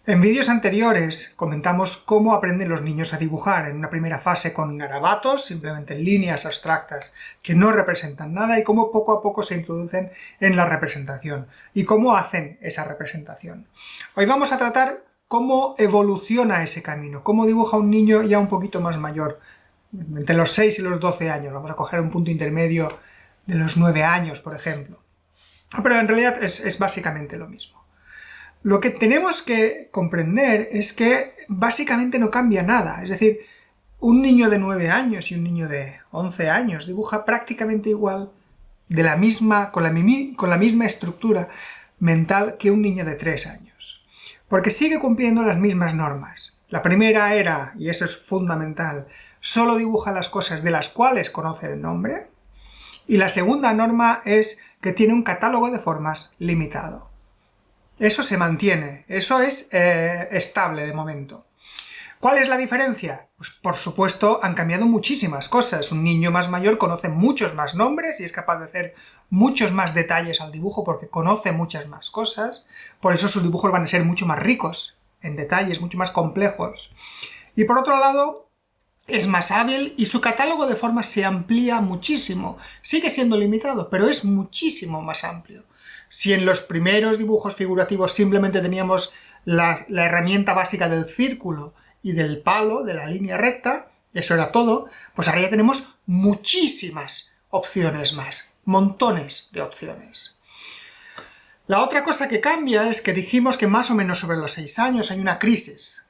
En vídeos anteriores comentamos cómo aprenden los niños a dibujar, en una primera fase con garabatos, simplemente líneas abstractas que no representan nada, y cómo poco a poco se introducen en la representación y cómo hacen esa representación. Hoy vamos a tratar cómo evoluciona ese camino, cómo dibuja un niño ya un poquito más mayor, entre los 6 y los 12 años. Vamos a coger un punto intermedio de los 9 años, por ejemplo. Pero en realidad es básicamente lo mismo. Lo que tenemos que comprender es que básicamente no cambia nada. Es decir, un niño de 9 años y un niño de 11 años dibuja prácticamente igual, con la misma estructura mental que un niño de 3 años. Porque sigue cumpliendo las mismas normas. La primera era, y eso es fundamental, solo dibuja las cosas de las cuales conoce el nombre. Y la segunda norma es que tiene un catálogo de formas limitado. Eso se mantiene, eso es estable de momento. ¿Cuál es la diferencia? Pues por supuesto han cambiado muchísimas cosas. Un niño más mayor conoce muchos más nombres y es capaz de hacer muchos más detalles al dibujo porque conoce muchas más cosas. Por eso sus dibujos van a ser mucho más ricos en detalles, mucho más complejos. Y por otro lado, es más hábil y su catálogo de formas se amplía muchísimo. Sigue siendo limitado, pero es muchísimo más amplio. Si en los primeros dibujos figurativos simplemente teníamos la herramienta básica del círculo y del palo, de la línea recta, eso era todo, pues ahora ya tenemos muchísimas opciones más, montones de opciones. La otra cosa que cambia es que dijimos que más o menos sobre los 6 años hay una crisis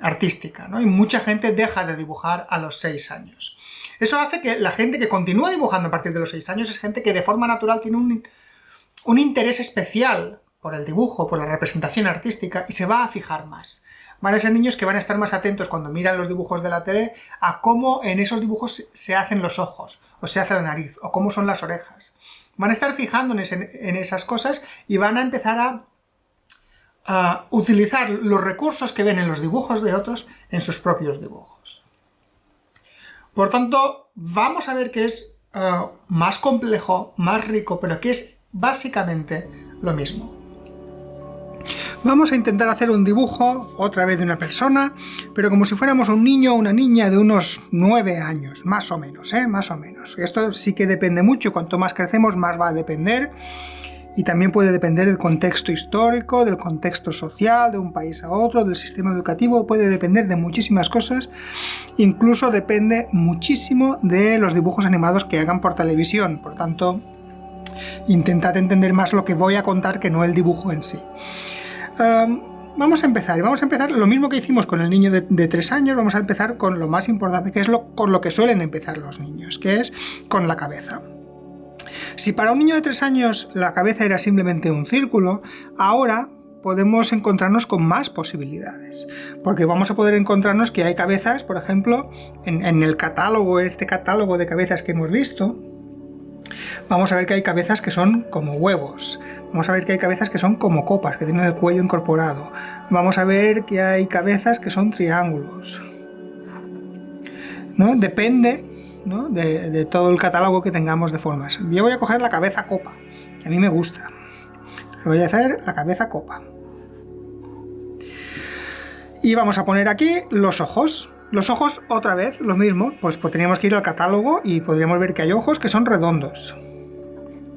artística, ¿no? Y mucha gente deja de dibujar a los 6 años. Eso hace que la gente que continúa dibujando a partir de los 6 años es gente que de forma natural tiene un interés especial por el dibujo, por la representación artística, y se va a fijar más. Van a ser niños que van a estar más atentos cuando miran los dibujos de la tele a cómo en esos dibujos se hacen los ojos, o se hace la nariz, o cómo son las orejas. Van a estar fijándonos en esas cosas y van a empezar a utilizar los recursos que ven en los dibujos de otros en sus propios dibujos. Por tanto, vamos a ver que es más complejo, más rico, pero que es básicamente lo mismo. Vamos a intentar hacer un dibujo, otra vez de una persona, pero como si fuéramos un niño o una niña de unos 9 años, más o menos, más o menos. Esto sí que depende mucho, cuanto más crecemos, más va a depender. Y también puede depender del contexto histórico, del contexto social, de un país a otro, del sistema educativo, puede depender de muchísimas cosas, incluso depende muchísimo de los dibujos animados que hagan por televisión, por tanto, intentad entender más lo que voy a contar que no el dibujo en sí. Vamos a empezar lo mismo que hicimos con el niño de 3 años, vamos a empezar con lo más importante, que es con lo que suelen empezar los niños, que es con la cabeza. Si para un niño de 3 años la cabeza era simplemente un círculo, ahora podemos encontrarnos con más posibilidades, porque vamos a poder encontrarnos que hay cabezas, por ejemplo, en el catálogo, este catálogo de cabezas que hemos visto, vamos a ver que hay cabezas que son como huevos, vamos a ver que hay cabezas que son como copas, que tienen el cuello incorporado, vamos a ver que hay cabezas que son triángulos, ¿no? Depende, ¿no? de todo el catálogo que tengamos de formas. Yo voy a coger la cabeza copa, que a mí me gusta. Voy a hacer la cabeza copa. Y vamos a poner aquí los ojos. Los ojos, otra vez, lo mismo. Pues tendríamos que ir al catálogo y podríamos ver que hay ojos que son redondos.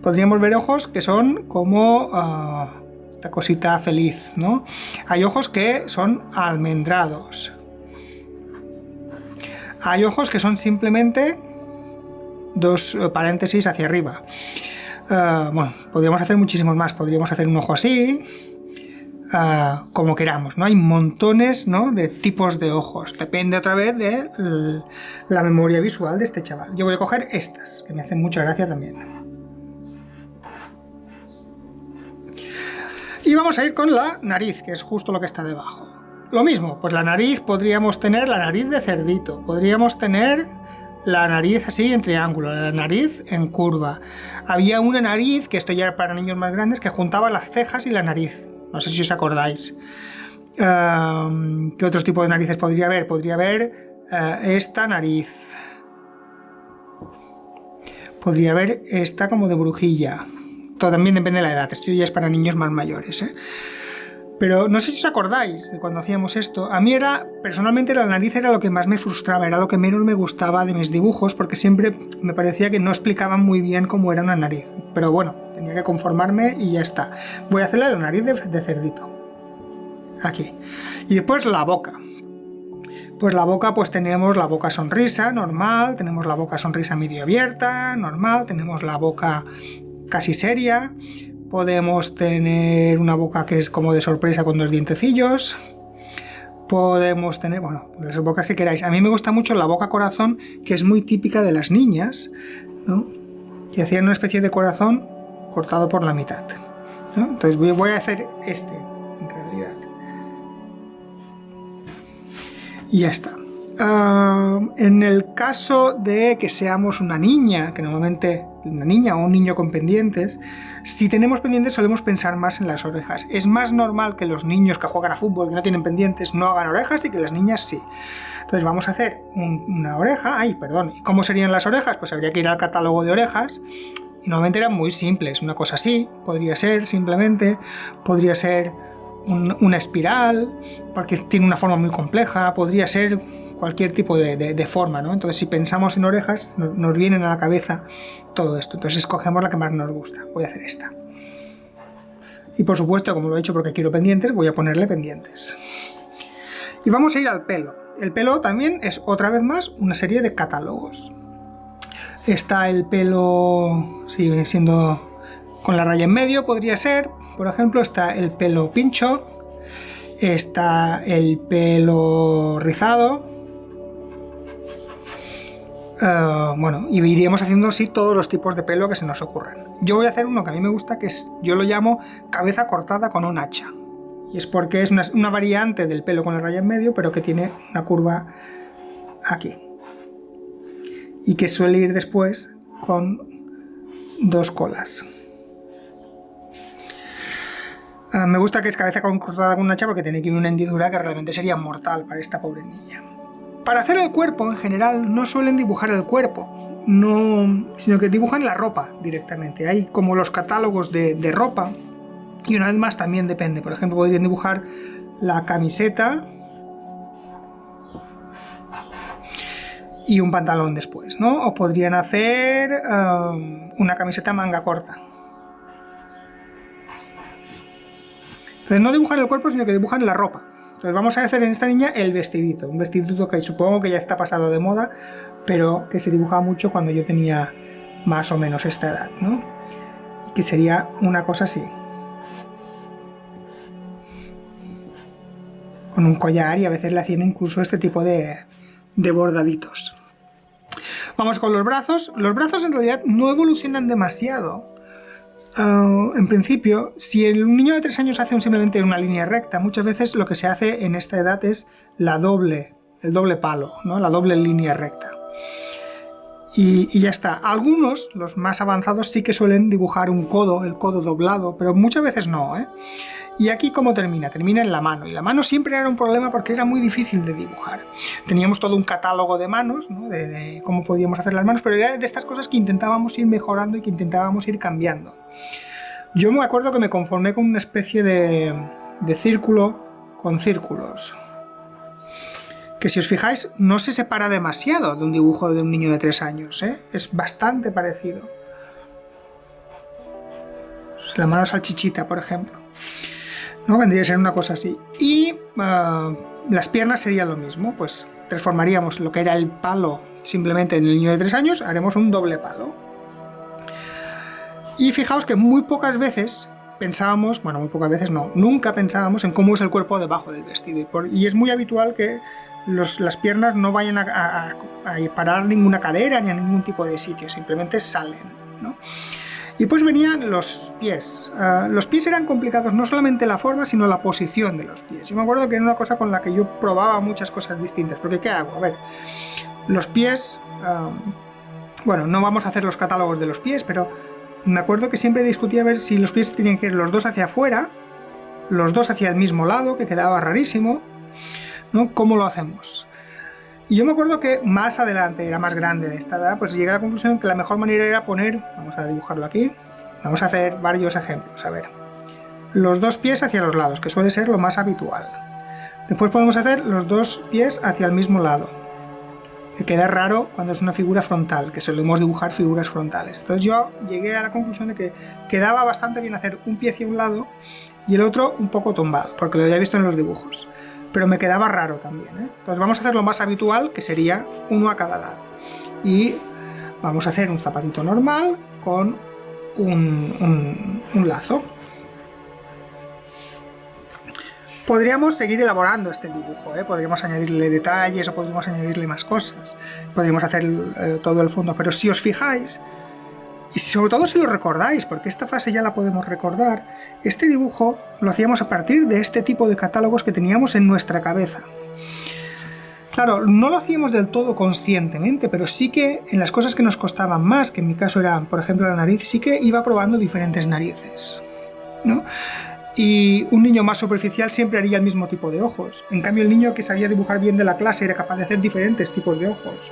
Podríamos ver ojos que son como esta cosita feliz, ¿no? Hay ojos que son almendrados. Hay ojos que son simplemente dos paréntesis hacia arriba. Bueno, podríamos hacer muchísimos más. Podríamos hacer un ojo así, como queramos, ¿no? Hay montones, ¿no?, de tipos de ojos. Depende otra vez de la memoria visual de este chaval. Yo voy a coger estas, que me hacen mucha gracia también. Y vamos a ir con la nariz, que es justo lo que está debajo. Lo mismo, pues la nariz, podríamos tener la nariz de cerdito, podríamos tener la nariz así en triángulo, la nariz en curva. Había una nariz, que esto ya era para niños más grandes, que juntaba las cejas y la nariz. No sé si os acordáis. ¿Qué otros tipos de narices podría haber? Podría haber esta nariz. Podría haber esta como de brujilla. Todo también depende de la edad, esto ya es para niños más mayores, Pero no sé si os acordáis de cuando hacíamos esto. A mí personalmente la nariz era lo que más me frustraba, era lo que menos me gustaba de mis dibujos, porque siempre me parecía que no explicaban muy bien cómo era una nariz. Pero bueno, tenía que conformarme y ya está. Voy a hacerle la nariz de cerdito. Aquí. Y después la boca. Pues la boca, pues tenemos la boca sonrisa, normal, tenemos la boca sonrisa medio abierta, normal, tenemos la boca casi seria. Podemos tener una boca que es como de sorpresa con 2 dientecillos. Podemos tener, bueno, las bocas que queráis. A mí me gusta mucho la boca corazón, que es muy típica de las niñas, ¿no? Que hacían una especie de corazón cortado por la mitad, ¿no? Entonces voy a hacer este, en realidad. Y ya está. En el caso de que seamos una niña, que normalmente una niña o un niño con pendientes, si tenemos pendientes solemos pensar más en las orejas. Es más normal que los niños que juegan a fútbol, que no tienen pendientes, no hagan orejas y que las niñas sí. Entonces vamos a hacer una oreja. ¿Y cómo serían las orejas? Pues habría que ir al catálogo de orejas. Y normalmente eran muy simples. Una cosa así, podría ser simplemente, podría ser una espiral, porque tiene una forma muy compleja, podría ser cualquier tipo de forma, ¿no? Entonces si pensamos en orejas nos vienen a la cabeza todo esto, entonces escogemos la que más nos gusta. Voy a hacer esta. Y por supuesto, como lo he hecho porque quiero pendientes, voy a ponerle pendientes. Y vamos a ir al pelo. El pelo también es otra vez más una serie de catálogos. Está el pelo, sigue siendo con la raya en medio, podría ser. Por ejemplo, está el pelo pincho, está el pelo rizado. Bueno, y iríamos haciendo así todos los tipos de pelo que se nos ocurran. Yo voy a hacer uno que a mí me gusta, que yo lo llamo cabeza cortada con un hacha. Y es porque es una variante del pelo con la raya en medio, pero que tiene una curva aquí. Y que suele ir después con 2 colas. Me gusta que es cabeza cortada con un hacha porque tiene aquí una hendidura que realmente sería mortal para esta pobre niña. Para hacer el cuerpo, en general, no suelen dibujar el cuerpo, sino que dibujan la ropa directamente. Hay como los catálogos de ropa, y una vez más también depende. Por ejemplo, podrían dibujar la camiseta y un pantalón después, ¿no? O podrían hacer una camiseta manga corta. Entonces no dibujan el cuerpo, sino que dibujan la ropa. Entonces vamos a hacer en esta niña el vestidito, un vestidito que supongo que ya está pasado de moda, pero que se dibujaba mucho cuando yo tenía más o menos esta edad, ¿no? Y que sería una cosa así. Con un collar, y a veces le hacían incluso este tipo de bordaditos. Vamos con los brazos. Los brazos en realidad no evolucionan demasiado. En principio, si un niño de 3 años hace simplemente una línea recta, muchas veces lo que se hace en esta edad es el doble palo, ¿no? La doble línea recta. Y ya está. Algunos, los más avanzados, sí que suelen dibujar el codo doblado, pero muchas veces no, ¿eh? Y aquí ¿cómo termina? Termina en la mano. Y la mano siempre era un problema porque era muy difícil de dibujar. Teníamos todo un catálogo de manos, ¿no? de cómo podíamos hacer las manos, pero era de estas cosas que intentábamos ir mejorando y que intentábamos ir cambiando. Yo me acuerdo que me conformé con una especie de círculo con círculos, que si os fijáis no se separa demasiado de un dibujo de un niño de 3 años, ¿eh? Es bastante parecido. La mano salchichita, por ejemplo, ¿no? Vendría a ser una cosa así. Y las piernas sería lo mismo, pues transformaríamos lo que era el palo simplemente en el niño de 3 años, haremos un doble palo. Y fijaos que muy pocas veces pensábamos, bueno, muy pocas veces no, nunca pensábamos en cómo es el cuerpo debajo del vestido. Y es muy habitual que las piernas no vayan a parar ninguna cadera ni a ningún tipo de sitio, simplemente salen, ¿no? Y pues venían los pies. Los pies eran complicados, no solamente la forma, sino la posición de los pies. Yo me acuerdo que era una cosa con la que yo probaba muchas cosas distintas, porque ¿qué hago? A ver, los pies, bueno, no vamos a hacer los catálogos de los pies, pero me acuerdo que siempre discutía a ver si los pies tenían que ir los dos hacia afuera, los dos hacia el mismo lado, que quedaba rarísimo, ¿no? ¿Cómo lo hacemos? Y yo me acuerdo que más adelante, era más grande de esta edad, pues llegué a la conclusión que la mejor manera era poner, vamos a dibujarlo aquí, vamos a hacer varios ejemplos, a ver, los dos pies hacia los lados, que suele ser lo más habitual. Después podemos hacer los dos pies hacia el mismo lado, que queda raro cuando es una figura frontal, que solemos dibujar figuras frontales. Entonces yo llegué a la conclusión de que quedaba bastante bien hacer un pie hacia un lado y el otro un poco tumbado, porque lo había visto en los dibujos. Pero me quedaba raro también, ¿eh? Entonces vamos a hacer lo más habitual, que sería uno a cada lado. Y vamos a hacer un zapatito normal con un lazo. Podríamos seguir elaborando este dibujo, ¿eh? Podríamos añadirle detalles o podríamos añadirle más cosas. Podríamos hacer todo el fondo, pero si os fijáis, y sobre todo si lo recordáis, porque esta fase ya la podemos recordar, este dibujo lo hacíamos a partir de este tipo de catálogos que teníamos en nuestra cabeza. Claro, no lo hacíamos del todo conscientemente, pero sí que en las cosas que nos costaban más, que en mi caso era, por ejemplo, la nariz, sí que iba probando diferentes narices, ¿no? Y un niño más superficial siempre haría el mismo tipo de ojos. En cambio, el niño que sabía dibujar bien de la clase era capaz de hacer diferentes tipos de ojos,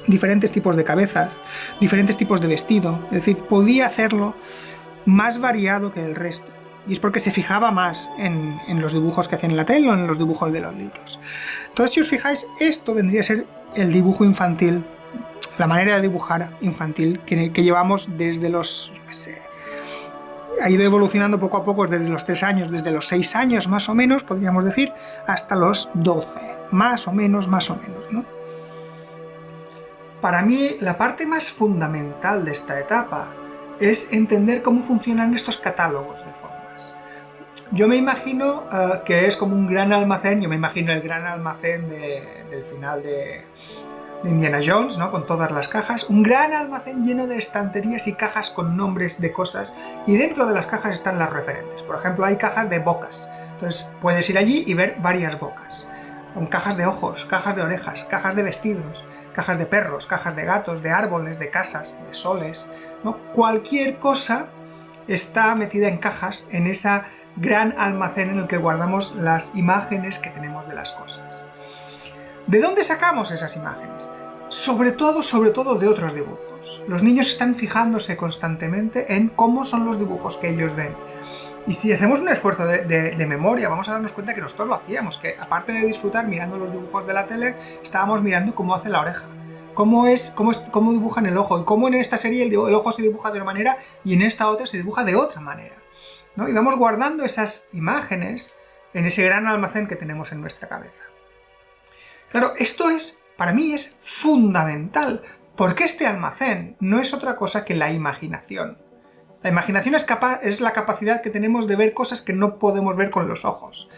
diferentes tipos de cabezas, diferentes tipos de vestido. Es decir, podía hacerlo más variado que el resto. Y es porque se fijaba más en los dibujos que hacían en la tele o en los dibujos de los libros. Entonces, si os fijáis, esto vendría a ser el dibujo infantil, la manera de dibujar infantil que llevamos desde los... yo qué sé, ha ido evolucionando poco a poco desde los 3 años, desde los 6 años más o menos, podríamos decir, hasta los 12, más o menos, ¿no? Para mí, la parte más fundamental de esta etapa es entender cómo funcionan estos catálogos de formas. Yo me imagino que es como un gran almacén, yo me imagino el gran almacén del final de Indiana Jones, ¿no? Con todas las cajas, un gran almacén lleno de estanterías y cajas con nombres de cosas, y dentro de las cajas están las referentes. Por ejemplo, hay cajas de bocas, entonces puedes ir allí y ver varias bocas, con cajas de ojos, cajas de orejas, cajas de vestidos, cajas de perros, cajas de gatos, de árboles, de casas, de soles, ¿no? Cualquier cosa está metida en cajas en ese gran almacén en el que guardamos las imágenes que tenemos de las cosas. ¿De dónde sacamos esas imágenes? Sobre todo de otros dibujos. Los niños están fijándose constantemente en cómo son los dibujos que ellos ven. Y si hacemos un esfuerzo de memoria, vamos a darnos cuenta que nosotros lo hacíamos, que aparte de disfrutar mirando los dibujos de la tele, estábamos mirando cómo hace la oreja, cómo dibujan el ojo, y cómo en esta serie el ojo se dibuja de una manera y en esta otra se dibuja de otra manera, ¿no? Y vamos guardando esas imágenes en ese gran almacén que tenemos en nuestra cabeza. Claro, esto para mí es fundamental, porque este almacén no es otra cosa que la imaginación. La imaginación es la capacidad que tenemos de ver cosas que no podemos ver con los ojos,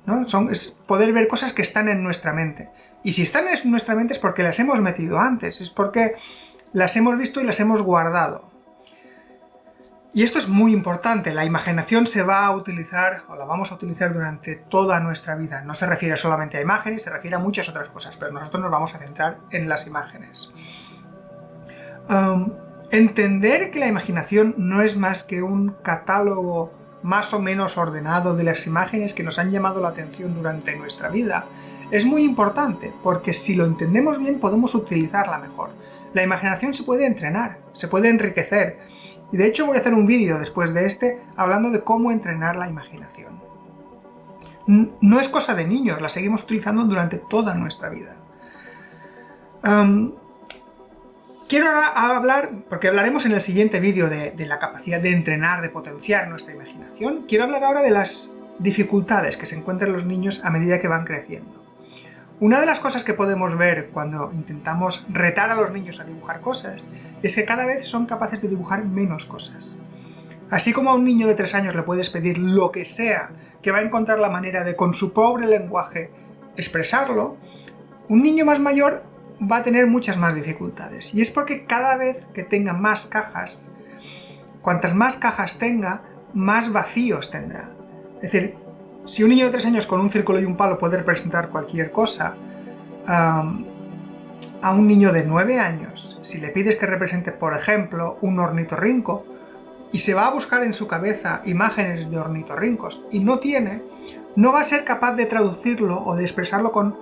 ¿no? Es poder ver cosas que están en nuestra mente. Y si están en nuestra mente es porque las hemos metido antes, es porque las hemos visto y las hemos guardado. Y esto es muy importante, la imaginación se va a utilizar, o la vamos a utilizar durante toda nuestra vida. No se refiere solamente a imágenes, se refiere a muchas otras cosas, pero nosotros nos vamos a centrar en las imágenes. Entender que la imaginación no es más que un catálogo más o menos ordenado de las imágenes que nos han llamado la atención durante nuestra vida es muy importante, porque si lo entendemos bien podemos utilizarla mejor. La imaginación se puede entrenar, se puede enriquecer. Y de hecho voy a hacer un vídeo después de este hablando de cómo entrenar la imaginación. No es cosa de niños, la seguimos utilizando durante toda nuestra vida. Quiero ahora hablar, porque hablaremos en el siguiente vídeo de la capacidad de entrenar, de potenciar nuestra imaginación. Quiero hablar ahora de las dificultades que se encuentran los niños a medida que van creciendo. Una de las cosas que podemos ver cuando intentamos retar a los niños a dibujar cosas es que cada vez son capaces de dibujar menos cosas. Así como a un niño de 3 años le puedes pedir lo que sea, que va a encontrar la manera de con su pobre lenguaje expresarlo, un niño más mayor va a tener muchas más dificultades. Y es porque cada vez que tenga más cajas, cuantas más cajas tenga, más vacíos tendrá. Es decir, si un niño de 3 años con un círculo y un palo puede representar cualquier cosa, a un niño de 9 años, si le pides que represente, por ejemplo, un ornitorrinco, y se va a buscar en su cabeza imágenes de ornitorrincos y no tiene, no va a ser capaz de traducirlo o de expresarlo con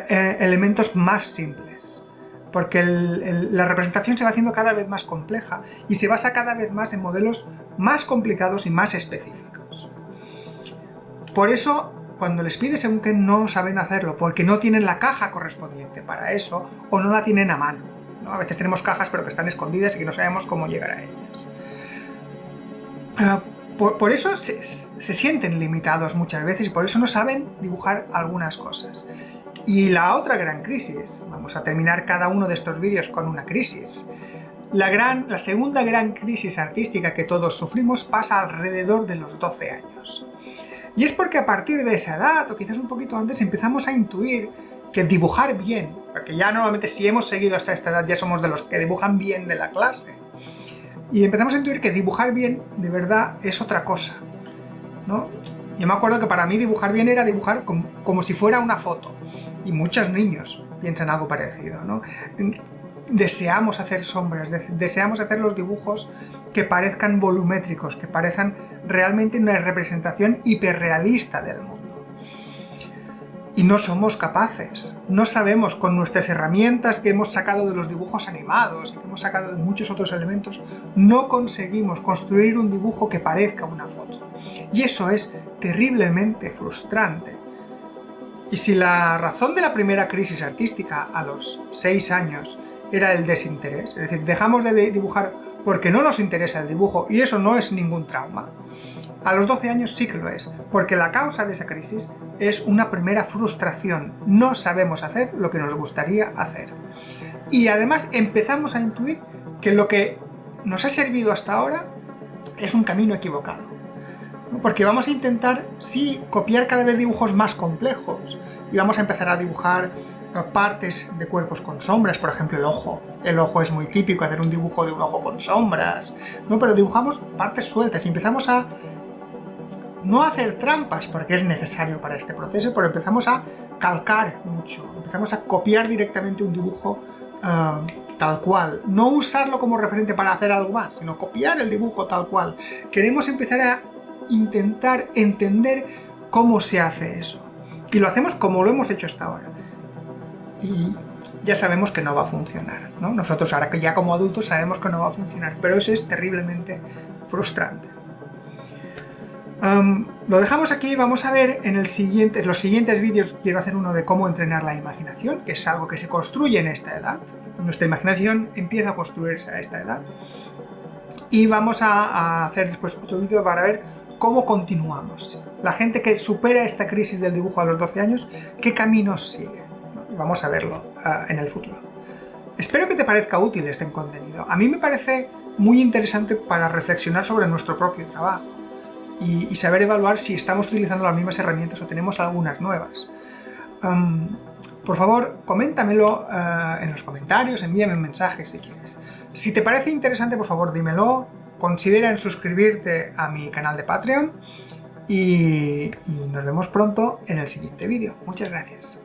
elementos más simples. Porque la representación se va haciendo cada vez más compleja y se basa cada vez más en modelos más complicados y más específicos. Por eso, cuando les pides según que no saben hacerlo, porque no tienen la caja correspondiente para eso, o no la tienen a mano, ¿no? A veces tenemos cajas pero que están escondidas y que no sabemos cómo llegar a ellas. Por eso se sienten limitados muchas veces y por eso no saben dibujar algunas cosas. Y la otra gran crisis, vamos a terminar cada uno de estos vídeos con una crisis. La segunda gran crisis artística que todos sufrimos pasa alrededor de los 12 años. Y es porque a partir de esa edad, o quizás un poquito antes, empezamos a intuir que dibujar bien, porque ya normalmente si hemos seguido hasta esta edad ya somos de los que dibujan bien de la clase, y empezamos a intuir que dibujar bien de verdad es otra cosa, ¿no? Yo me acuerdo que para mí dibujar bien era dibujar como si fuera una foto, y muchos niños piensan algo parecido, ¿no? Deseamos hacer sombras, deseamos hacer los dibujos que parezcan volumétricos, que parezcan realmente una representación hiperrealista del mundo. Y no somos capaces, no sabemos con nuestras herramientas que hemos sacado de los dibujos animados y que hemos sacado de muchos otros elementos, no conseguimos construir un dibujo que parezca una foto. Y eso es terriblemente frustrante. Y si la razón de la primera crisis artística a los 6 años era el desinterés, es decir, dejamos de dibujar porque no nos interesa el dibujo y eso no es ningún trauma, a los 12 años sí que lo es, porque la causa de esa crisis es una primera frustración. No sabemos hacer lo que nos gustaría hacer. Y además empezamos a intuir que lo que nos ha servido hasta ahora es un camino equivocado. Porque vamos a intentar, sí, copiar cada vez dibujos más complejos y vamos a empezar a dibujar partes de cuerpos con sombras, por ejemplo el ojo. El ojo es muy típico, hacer un dibujo de un ojo con sombras, ¿no? Pero dibujamos partes sueltas y empezamos a no hacer trampas, porque es necesario para este proceso, pero empezamos a calcar mucho, empezamos a copiar directamente un dibujo tal cual, no usarlo como referente para hacer algo más, sino copiar el dibujo tal cual. Queremos empezar a intentar entender cómo se hace eso, y lo hacemos como lo hemos hecho hasta ahora, y ya sabemos que no va a funcionar, ¿no? Nosotros ahora que ya como adultos sabemos que no va a funcionar, pero eso es terriblemente frustrante. Lo dejamos aquí. Vamos a ver en los siguientes vídeos. Quiero hacer uno de cómo entrenar la imaginación, que es algo que se construye en esta edad. Nuestra imaginación empieza a construirse a esta edad. Y vamos a hacer después otro vídeo para ver cómo continuamos. La gente que supera esta crisis del dibujo a los 12 años, ¿qué caminos sigue? Vamos a verlo en el futuro. Espero que te parezca útil este contenido. A mí me parece muy interesante para reflexionar sobre nuestro propio trabajo y saber evaluar si estamos utilizando las mismas herramientas o tenemos algunas nuevas. Por favor, coméntamelo en los comentarios, envíame un mensaje si quieres. Si te parece interesante, por favor, dímelo. Considera en suscribirte a mi canal de Patreon y nos vemos pronto en el siguiente vídeo. Muchas gracias.